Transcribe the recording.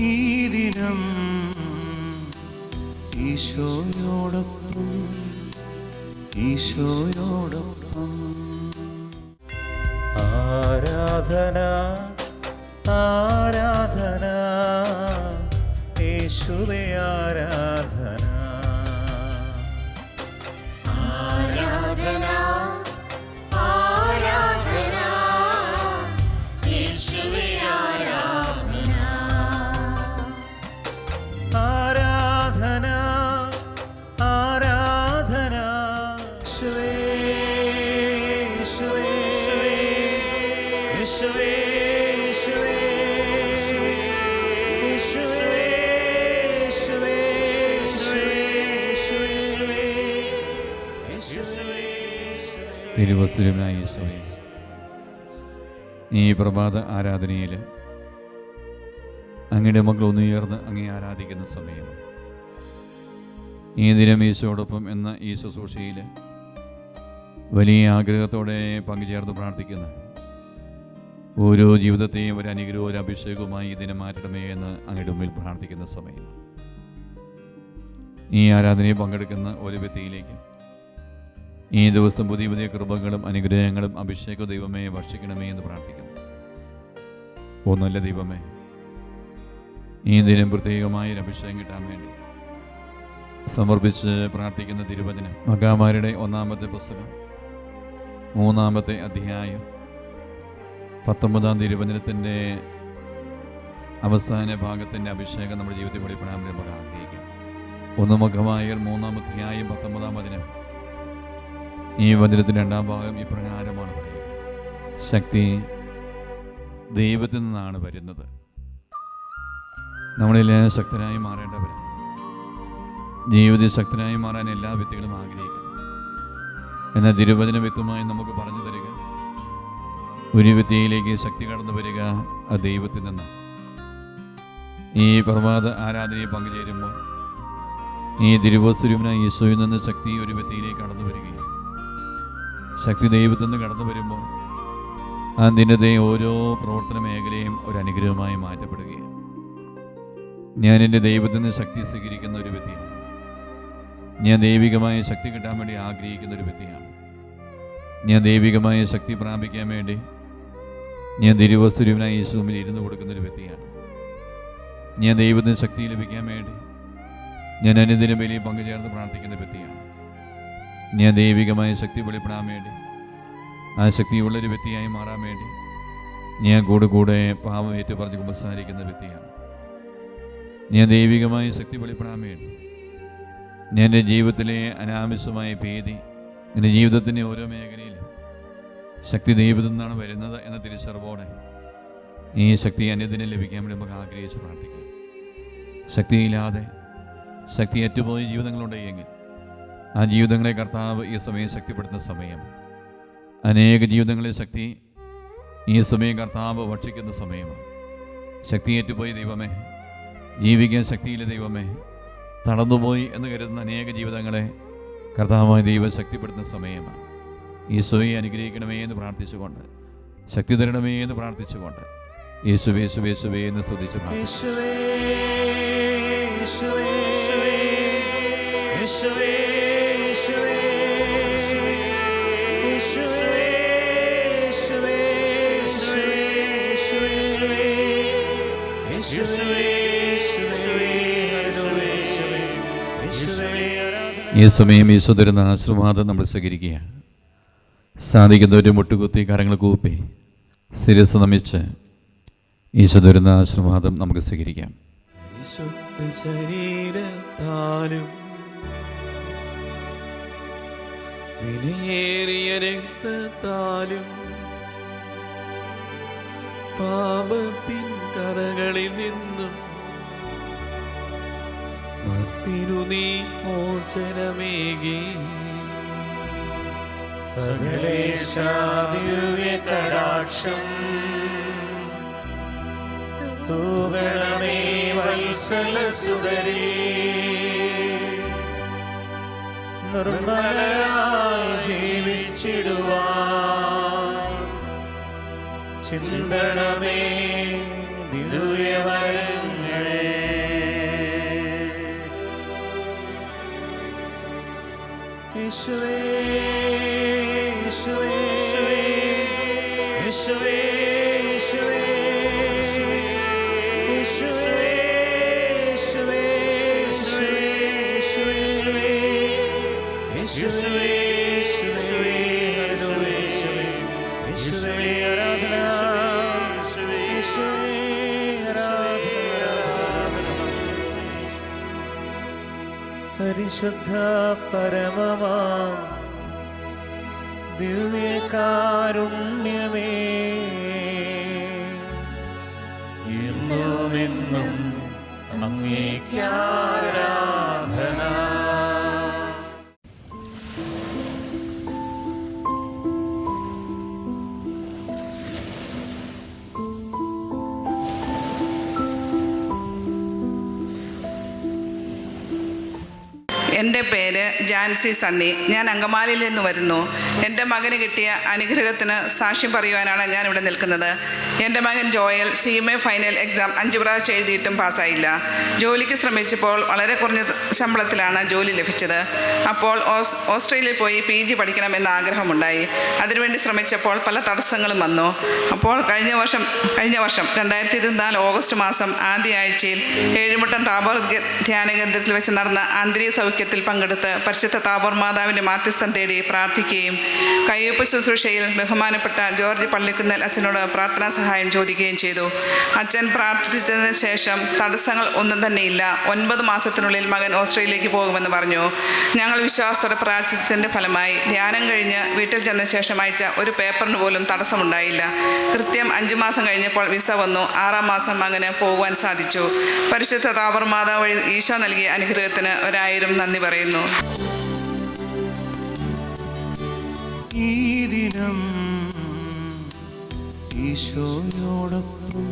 ഈ ദിനം ഈശോയോടൊപ്പം ഈശോയോടൊപ്പം. ആരാധന ആരാധന യേശുവേ ആരാധന. ആരാധന ആരാധന യേശുവേ ആരാധന. ആരാധന ആരാധന യേശുവേ യേശുവേ യേശുവേ തിരുവസ്തുരനായ യേശുവേ, ഈ പ്രഭാത ആരാധനയിൽ അങ്ങയുടെ മക്കൾ ഒന്നുയർന്ന് അങ്ങേ ആരാധിക്കുന്ന സമയം, ഈ ദിനം ഈശോടൊപ്പം എന്ന ഈ ശുശ്രൂഷയിൽ വലിയ ആഗ്രഹത്തോടെ പങ്കുചേർന്ന് പ്രാർത്ഥിക്കുന്ന ഓരോ ജീവിതത്തെയും ഒരു അനുഗ്രഹവും ഒരു അഭിഷേകവുമായി ഈ ദിനം മാറ്റണമേ എന്ന് അങ്ങയുടെ മുമ്പിൽ പ്രാർത്ഥിക്കുന്ന സമയം, ഈ ആരാധനയിൽ പങ്കെടുക്കുന്ന ഒരു വ്യക്തിയിലേക്ക് ഈ ദിവസം പുതിയ പുതിയ കൃപകളും അനുഗ്രഹങ്ങളും അഭിഷേക ദൈവമേ വർഷിക്കണമേ എന്ന് പ്രാർത്ഥിക്കുന്നു. ഒന്നല്ല ദൈവമേ, ഈ ദിനം പ്രത്യേകമായൊരു അഭിഷേകം കിട്ടാൻ വേണ്ടി സമർപ്പിച്ച് പ്രാർത്ഥിക്കുന്ന തിരുവചനം മഗാമാരുടെ 1-ാമത്തെ പുസ്തകം 3-ാമത്തെ അധ്യായം 19-ാം തിരുവചനത്തിൻ്റെ അവസാന ഭാഗത്തിൻ്റെ അഭിഷേകം നമ്മുടെ ജീവിതത്തിൽ വെളിപ്പെടാൻ വേണ്ടി നമുക്ക് ആഗ്രഹിക്കാം. 1 മഗാമായർ 3-ാം അധ്യായം 19-ാം വചനം. ഈ വചനത്തിൻ്റെ 2-ാം ഭാഗം ഇപ്രകാരമാണ് പറയുന്നത്: ശക്തി ദൈവത്തിൽ നിന്നാണ് വരുന്നത്. നമ്മളെല്ലാം ശക്തരായി മാറേണ്ടവരാണ്. ജീവിതത്തിൽ ശക്തരായി മാറാൻ എല്ലാ വ്യക്തികളും ആഗ്രഹിക്കുന്നു. എന്നാൽ തിരുവചന വ്യക്തമായി നമുക്ക് പറഞ്ഞു തരിക, ഒരു വ്യക്തിയിലേക്ക് ശക്തി കടന്നു വരിക ആ ദൈവത്തിൽ നിന്നാണ്. ഈ പ്രഭാത ആരാധനയിൽ പങ്കുചേരുമ്പോൾ ഈ തിരുവസ്തുരൂപനായ യേശുവിൽ നിന്ന് ശക്തി ഒരു വ്യക്തിയിലേക്ക് കടന്നു വരികയും ശക്തി ദൈവത്തിൽ നിന്ന് കടന്നു വരുമ്പോൾ ആ ദിനത്തെ ഓരോ പ്രവർത്തന മേഖലയും ഒരു അനുഗ്രഹമായി മാറ്റപ്പെടുകയാണ്. ഞാൻ എൻ്റെ ദൈവത്തിൽ നിന്ന് ശക്തി സ്വീകരിക്കുന്ന ഒരു വ്യക്തിയാണ്. ഞാൻ ദൈവികമായ ശക്തി കിട്ടാൻ വേണ്ടി ആഗ്രഹിക്കുന്ന ഒരു വ്യക്തിയാണ്. ഞാൻ ദൈവികമായ ശക്തി പ്രാപിക്കാൻ വേണ്ടി ഞാൻ തിരുവസ്തുരൂപനായ യേശുവിൽ ഇരുന്ന് കൊടുക്കുന്ന ഒരു വ്യക്തിയാണ്. ഞാൻ ദൈവത്തിന് ശക്തി ലഭിക്കാൻ വേണ്ടി ഞാൻ അനുദിനം വലിയ പങ്കുചേർന്ന് പ്രാർത്ഥിക്കുന്ന വ്യക്തിയാണ്. ഞാൻ ദൈവികമായ ശക്തി വെളിപ്പെടാൻ വേണ്ടി ആ ശക്തിയുള്ളൊരു വ്യക്തിയായി മാറാൻ വേണ്ടി ഞാൻ കൂടെ പാപം ഏറ്റു പറഞ്ഞ് കുമ്പസാരിക്കുന്ന വ്യക്തിയാണ്. ഞാൻ ദൈവികമായ ശക്തി വെളിപ്പെടാൻ വേണ്ടി ഞാൻ എൻ്റെ ജീവിതത്തിലെ അനാവശ്യമായ ഭീതി, എൻ്റെ ജീവിതത്തിൻ്റെ ഓരോ മേഖലയിലും ശക്തി ദൈവത്തിൽ നിന്നാണ് വരുന്നത് എന്ന തിരിച്ചറിവോടെ ഈ ശക്തി അനുദിനം ലഭിക്കാൻ വേണ്ടി നമുക്ക് ആഗ്രഹിച്ച് പ്രാർത്ഥിക്കാം. ശക്തിയില്ലാതെ ശക്തി ഏറ്റുപോയ ജീവിതങ്ങളുണ്ടെങ്കിൽ ആ ജീവിതങ്ങളെ കർത്താവ് ഈ സമയം ശക്തിപ്പെടുത്തുന്ന സമയം. അനേക ജീവിതങ്ങളെ ശക്തി ഈ സമയം കർത്താവ് ഭക്ഷിക്കുന്ന സമയമാണ്. ശക്തി ഏറ്റുപോയി ദൈവമേ, ജീവിക്കാൻ ശക്തിയില്ല ദൈവമേ, തളർന്നുപോയി എന്ന് കരുതുന്ന അനേക ജീവിതങ്ങളെ കർത്താവായ ദൈവം ശക്തിപ്പെടുത്തുന്ന സമയമാണ്. ഈശോയെ അനുഗ്രഹിക്കണമേ എന്ന് പ്രാർത്ഥിച്ചുകൊണ്ട്, ശക്തി തരണമേ എന്ന് പ്രാർത്ഥിച്ചുകൊണ്ട് യേശുവേ യേശുവേ യേശുവേ എന്ന് സ്തുതിച്ച് ഈ സമയം ഈശോ തരുന്ന ആശീർവാദം നമ്മൾ സ്വീകരിക്കുകയാണ്. സാധിക്കുന്നവർ മുട്ടുകുത്തി കരങ്ങൾ കൂപ്പി ശിരസ് നമിച്ച് ഈശോ തരുന്ന ആശീർവാദം നമുക്ക് സ്വീകരിക്കാം. ശരീരത്താലും വിലയേറിയ രക്തത്താലും പാപത്തിൻ കരകളിൽ നിന്നും മർത്തിനു നീ മോചനമേകി. സകലേശാദിവ്യ കടാക്ഷം തൂകണമേ വത്സലസുതരേ. നിർമ്മലരായി ജീവിച്ചിടുവാൻ ചിന്തണമേ ദിവ്യവരങ്ങൾ യേശുവേ യേശുവേ യേശുവേ യേശുവേ യേശുവേ യേശുവേ യേശുവേ ഹല്ലേലൂയ യേശുവേ ആരാധന യേശുവേ ആരാധന പരിശുദ്ധ പരമമാ ദിവ്യകാരുണ്യമേ എന്നുമെന്നും അങ്ങേക്ക് ആരാധന. എൻ്റെ പേര് ജാൻസി സണ്ണി. ഞാൻ അങ്കമാലിയിൽ നിന്ന് വരുന്നു. എൻ്റെ മകന് കിട്ടിയ അനുഗ്രഹത്തിന് സാക്ഷ്യം പറയുവാനാണ് ഞാനിവിടെ നിൽക്കുന്നത്. എൻ്റെ മകൻ ജോയൽ CMA ഫൈനൽ എക്സാം 5 പ്രാവശ്യം എഴുതിയിട്ടും പാസ്സായില്ല. ജോലിക്ക് ശ്രമിച്ചപ്പോൾ വളരെ കുറഞ്ഞ ശമ്പളത്തിലാണ് ജോലി ലഭിച്ചത്. അപ്പോൾ ഓസ്ട്രേലിയയിൽ പോയി PG പഠിക്കണമെന്ന ആഗ്രഹമുണ്ടായി. അതിനുവേണ്ടി ശ്രമിച്ചപ്പോൾ പല തടസ്സങ്ങളും വന്നു. അപ്പോൾ കഴിഞ്ഞ വർഷം 2024 ഓഗസ്റ്റ് മാസം ആദ്യ ആഴ്ചയിൽ ഏഴുമുട്ടം താബോർ ധ്യാന കേന്ദ്രത്തിൽ വെച്ച് നടന്ന ആന്തരിക സൗഖ്യത്തിൽ പങ്കെടുത്ത് പരിശുദ്ധ താബോർ മാതാവിൻ്റെ മാധ്യസ്ഥം തേടി പ്രാർത്ഥിക്കുകയും കയ്യൊപ്പ് ശുശ്രൂഷയിൽ ബഹുമാനപ്പെട്ട ജോർജ് പള്ളിക്കുന്നൽ അച്ഛനോട് പ്രാർത്ഥനാ സഹായം ചോദിക്കുകയും ചെയ്തു. അച്ഛൻ പ്രാർത്ഥിച്ചതിന് ശേഷം തടസ്സങ്ങൾ ഒന്നും തന്നെയില്ല, 9 മാസത്തിനുള്ളിൽ മകൻ ഓസ്ട്രേലിയയിലേക്ക് പോകുമെന്ന് പറഞ്ഞു. ഞങ്ങൾ വിശ്വാസത്തോടെ പ്രാർത്ഥിച്ചതിൻ്റെ ഫലമായി ധ്യാനം കഴിഞ്ഞ് വീട്ടിൽ ചെന്ന ശേഷം അയച്ച ഒരു പേപ്പറിന് പോലും തടസ്സമുണ്ടായില്ല. കൃത്യം 5 മാസം കഴിഞ്ഞപ്പോൾ വിസ വന്നു. 6-ാം മാസം മകന് പോകുവാൻ സാധിച്ചു. പരിശുദ്ധ താബോർ മാതാവ് വഴി ഈശോ നൽകിയ അനുഗ്രഹത്തിന് 1000 നന്ദി പറയുന്നു. ഈ ദിനം ഈശോയോടൊപ്പം